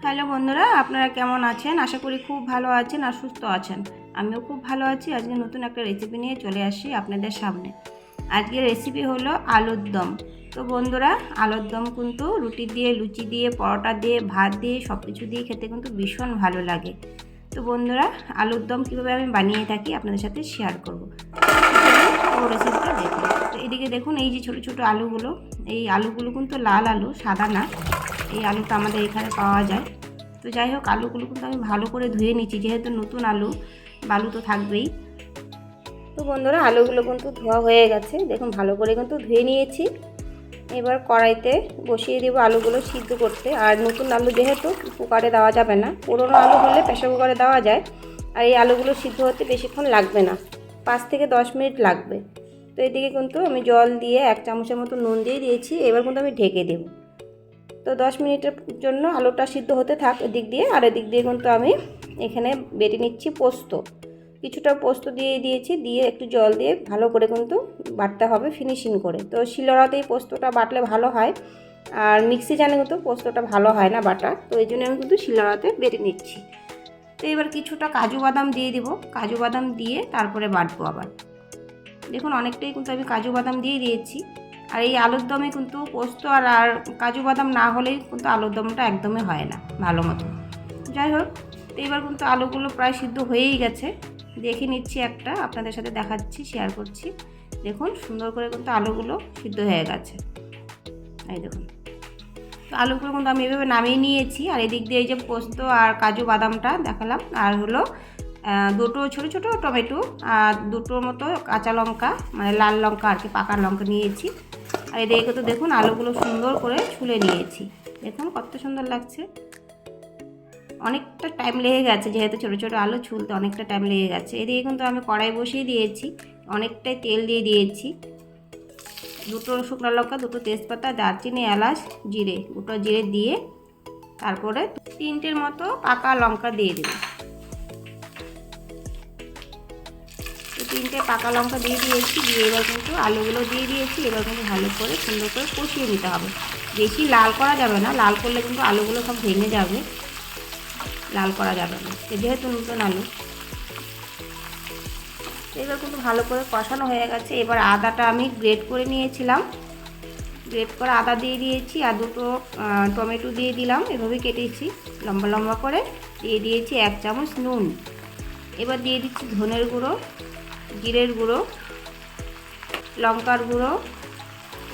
Hello বন্ধুরা, আপনারা কেমন আছেন? আশা করি খুব ভালো আছেন আর সুস্থ আছেন। আমিও খুব ভালো আছি। আজকে নতুন একটা রেসিপি নিয়ে চলে আসি আপনাদের সামনে। আজকের রেসিপি হলো আলুর দম। তো বন্ধুরা, আলুর দম কিন্তু রুটি দিয়ে, লুচি দিয়ে, পরোটা দিয়ে, ভাত দিয়ে সব কিছু দিয়ে খেতে কিন্তু ভীষণ ভালো লাগে। তো বন্ধুরা, আলুর দম কীভাবে আমি বানিয়ে থাকি আপনাদের সাথে শেয়ার করব। ও রেসিপিটা দেখুন। তো এদিকে দেখুন, এই যে ছোটো ছোটো আলুগুলো, এই আলুগুলো কিন্তু লাল আলু, সাদা না। এই আলুটা আমাদের এখানে পাওয়া যায়। তো যাই হোক, আলুগুলো কিন্তু আমি ভালো করে ধুয়ে নিচ্ছি, যেহেতু নতুন আলু, বালু তো থাকবেই। তো বন্ধুরা, আলুগুলো কিন্তু ধোয়া হয়ে গেছে, দেখুন ভালো করে কিন্তু ধুয়ে নিয়েছি। এবার কড়াইতে বসিয়ে দেবো আলুগুলো সিদ্ধ করতে। আর নতুন আলু যেহেতু কুকারে দেওয়া যাবে না, পুরোনো আলু হলে প্রেসার কুকারে দেওয়া যায়। আর এই আলুগুলো সিদ্ধ হতে বেশিক্ষণ লাগবে না, 5 থেকে 10 মিনিট লাগবে। তো এদিকে কিন্তু আমি জল দিয়ে 1 চামচের মতো নুন দিয়ে দিয়েছি। এবার কিন্তু আমি ঢেকে দেবো। তো 10 মিনিটের জন্য আলুটা সিদ্ধ হতে থাক এদিক দিয়ে। আর এদিক দিয়ে কিন্তু আমি এখানে বেটে নিচ্ছি পোস্ত। কিছুটা পোস্ত দিয়ে দিয়েছি, দিয়ে একটু জল দিয়ে ভালো করে কিন্তু বাটতে হবে ফিনিশিং করে। তো শিলনোড়াতেই পোস্তটা বাটলে ভালো হয়, আর মিক্সি জানে কিন্তু পোস্তটা ভালো হয় না বাটা। তো এই জন্য আমি কিন্তু শিলনোড়াতে বেটে নিচ্ছি। তো এবার কিছুটা কাজু বাদাম দিয়ে দেবো। কাজু বাদাম দিয়ে তারপরে বাটবো আবার। দেখুন অনেকটাই কিন্তু আমি কাজু বাদাম দিয়ে দিয়েছি। আর এই আলুর দমে কিন্তু পোস্ত আর কাজু বাদাম না হলেই কিন্তু আলুর দমটা একদমই হয় না ভালো মতো। যাই হোক, তো এবার কিন্তু আলুগুলো প্রায় সিদ্ধ হয়েই গেছে। দেখে নিচ্ছি একটা, আপনাদের সাথে দেখাচ্ছি, শেয়ার করছি। দেখুন সুন্দর করে কিন্তু আলুগুলো সিদ্ধ হয়ে গেছে। এই দেখুন, তো আলুগুলো কিন্তু আমি এভাবে নামিয়ে নিয়েছি। আর এদিক দিয়ে এই যে পোস্ত আর কাজু বাদামটা দেখালাম, আর হলো দুটো ছোটো ছোটো টমেটো আর দুটোর মতো কাঁচা লঙ্কা, মানে লাল লঙ্কা আর কি, পাকা লঙ্কা নিয়েছি। আর এদিকে তো দেখুন আলুগুলো সুন্দর করে ছুলে নিয়েছি। দেখুন কত সুন্দর লাগছে। অনেকটা টাইম লেগে গেছে, যেহেতু ছোটো ছোটো আলু ছুলতে অনেকটা টাইম লেগে গেছে। এদিকে কিন্তু আমি কড়াই বসিয়ে দিয়েছি, অনেকটাই তেল দিয়ে দিয়েছি। দুটো শুকনো লঙ্কা, দুটো তেজপাতা, দারচিনি, এলাচ, জিরে, গোটা জিরে দিয়ে তারপরে 3টের মতো পাকা লঙ্কা দিয়ে দেব। তো 3টে পাকা লঙ্কা দিয়ে দিয়েছি, দিয়ে এবার কিন্তু আলুগুলো দিয়ে দিয়েছি। এবার কিন্তু ভালো করে সুন্দর করে কষিয়ে নিতে হবে। বেশি লাল করা যাবে না, লাল করলে কিন্তু আলুগুলো সব ভেঙে যাবে, লাল করা যাবে না, যেহেতু নতুন আলু। এবার কিন্তু ভালো করে কষানো হয়ে গেছে। এবার আদাটা আমি গ্রেট করে নিয়েছিলাম, গ্রেট করে আদা দিয়ে দিয়েছি। আর দুটো টমেটো দিয়ে দিলাম, এভাবে কেটেছি লম্বা লম্বা করে। দিয়ে দিয়েছি 1 চামচ নুন। এবার দিয়ে দিচ্ছি ধনের গুঁড়ো, জিরের গুঁড়ো, লঙ্কার গুঁড়ো।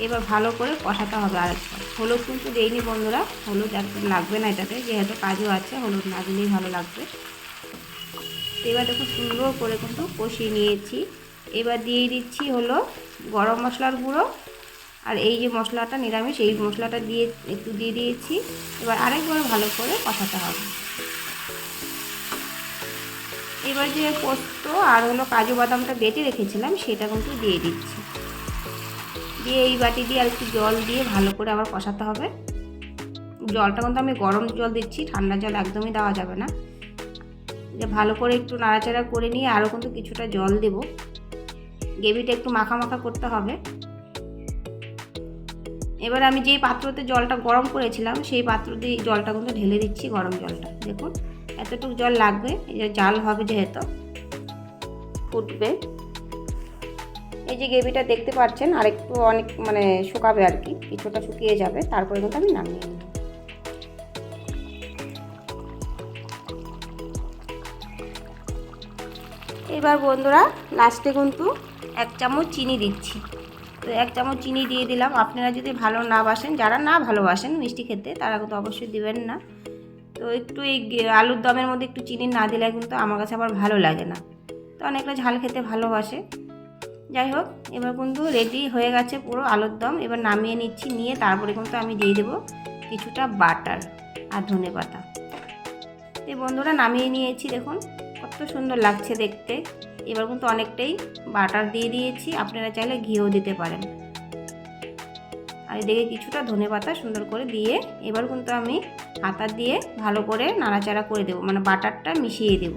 এবার ভালো করে কষাতে হবে আরেকবার। হলুদ কিন্তু দেইনি বন্ধুরা, হলুদ একদম লাগবে না এটাতে, যেহেতু কাজু আছে, হলুদ না দিলেই ভালো লাগবে। এবার দেখুন সুন্দর করে কিন্তু কষিয়ে নিয়েছি। এবার দিয়ে দিচ্ছি হলো গরম মশলার গুঁড়ো। আর এই যে মশলাটা নিরামিষ, এই মশলাটা দিয়ে একটু দিয়ে দিয়েছি। এবার আরেকবার ভালো করে কষাতে হবে। এবার যে পোস্ত আর হলো কাজু বাদামটা বেটে রেখেছিলাম সেটা কিন্তু দিয়ে দিচ্ছি। দিয়ে এই বাটি দিয়ে আর একটু জল দিয়ে ভালো করে আবার কষাতে হবে। জলটা কিন্তু আমি গরম জল দিচ্ছি, ঠান্ডা জল একদমই দেওয়া যাবে না। যে ভালো করে একটু নাড়াচাড়া করে নিয়ে আরও কিন্তু কিছুটা জল দেব। গ্রেভিটা একটু মাখা মাখা করতে হবে। এবার আমি যেই পাত্রতে জলটা গরম করেছিলাম সেই পাত্র দিয়ে জলটা কিন্তু ঢেলে দিচ্ছি, গরম জলটা। দেখুন এতটুকু জল লাগবে, এই যে জাল হবে যেহেতু ফুটবে। এই যে গ্রেভিটা দেখতে পাচ্ছেন, আরেকটু অনেক মানে শুকাবে আর কি, কিছুটা শুকিয়ে যাবে, তারপরে কিন্তু আমি নামিয়ে নেব। এবার বন্ধুরা লাস্টে কিন্তু 1 চামচ চিনি দিচ্ছি। তো 1 চামচ চিনি দিয়ে দিলাম। আপনারা যদি ভালো না বাসেন, যারা না ভালোবাসেন মিষ্টি খেতে, তারা কিন্তু অবশ্যই দিবেন না। তো একটু এই আলুর দমের মধ্যে একটু চিনি না দিলে কিন্তু আমার কাছে আবার ভালো লাগে না। তো অনেকটা ঝাল খেতে ভালোবাসে। যাই হোক, এবার কিন্তু রেডি হয়ে গেছে পুরো আলুর দম। এবার নামিয়ে নিচ্ছি, নিয়ে তারপরে কিন্তু আমি দিয়ে দেবো কিছুটা বাটার আর ধনেপাতা। এই বন্ধুরা নামিয়ে নিয়েছি, দেখুন কত সুন্দর লাগছে দেখতে। এবার কিন্তু অনেকটাই বাটার দিয়ে দিয়েছি, আপনারা চাইলে ঘিও দিতে পারেন। আর এদিকে কিছুটা ধনেপাতা সুন্দর করে দিয়ে এবার কিন্তু আমি হাতা দিয়ে ভালো করে নাড়াচাড়া করে দেবো, মানে বাটারটা মিশিয়ে দেব।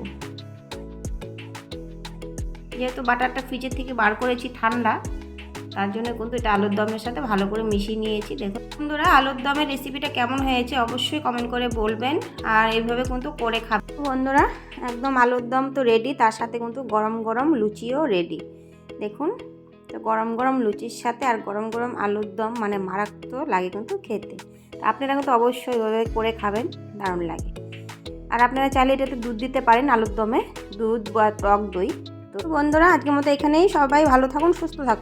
যেহেতু বাটারটা ফ্রিজের থেকে বার করেছি ঠান্ডা, তার জন্য কিন্তু এটা আলুর দমের সাথে ভালো করে মিশিয়ে নিয়েছি। দেখুন বন্ধুরা, আলুর দমের রেসিপিটা কেমন হয়েছে অবশ্যই কমেন্ট করে বলবেন, আর এইভাবে কিন্তু করে খাবেন। বন্ধুরা, একদম আলুর দম তো রেডি, তার সাথে কিন্তু গরম গরম লুচিও রেডি। দেখুন, তো গরম গরম লুচির সাথে আর গরম গরম আলুর দম মানে মারাত্মক লাগে কিন্তু খেতে। আপনারা কিন্তু অবশ্যই ওইভাবে করে খাবেন, দারুণ লাগে। আর আপনারা চাইলে এটাতে দুধ দিতে পারেন আলুর দমে, দুধ বা টক দই। তো বন্ধুরা, আজকের মতো এখানেই। সবাই ভালো থাকুন, সুস্থ থাকুন।